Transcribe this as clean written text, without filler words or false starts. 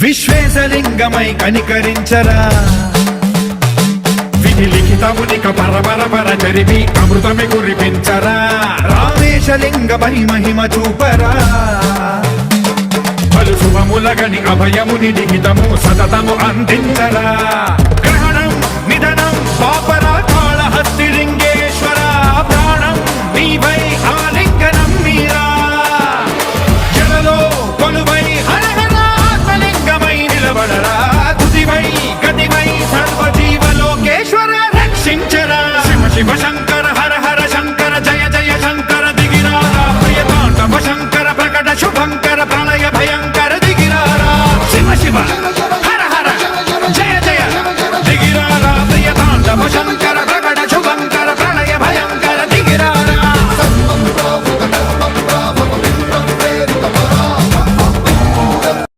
విశ్వేశలింగమై కనికరించరా విధి లిఖితమునిక పరపర చరిమి అమృతమి కురిపించరా రామేశలింగమై మహిమ చూపరా పలు శుభములగని అభయముని లిఖితము సతతము అందించరా గ్రహణం నిధనం పాపరా కాళహస్తి లింగేశ్వర ప్రాణం నీవై ఆలి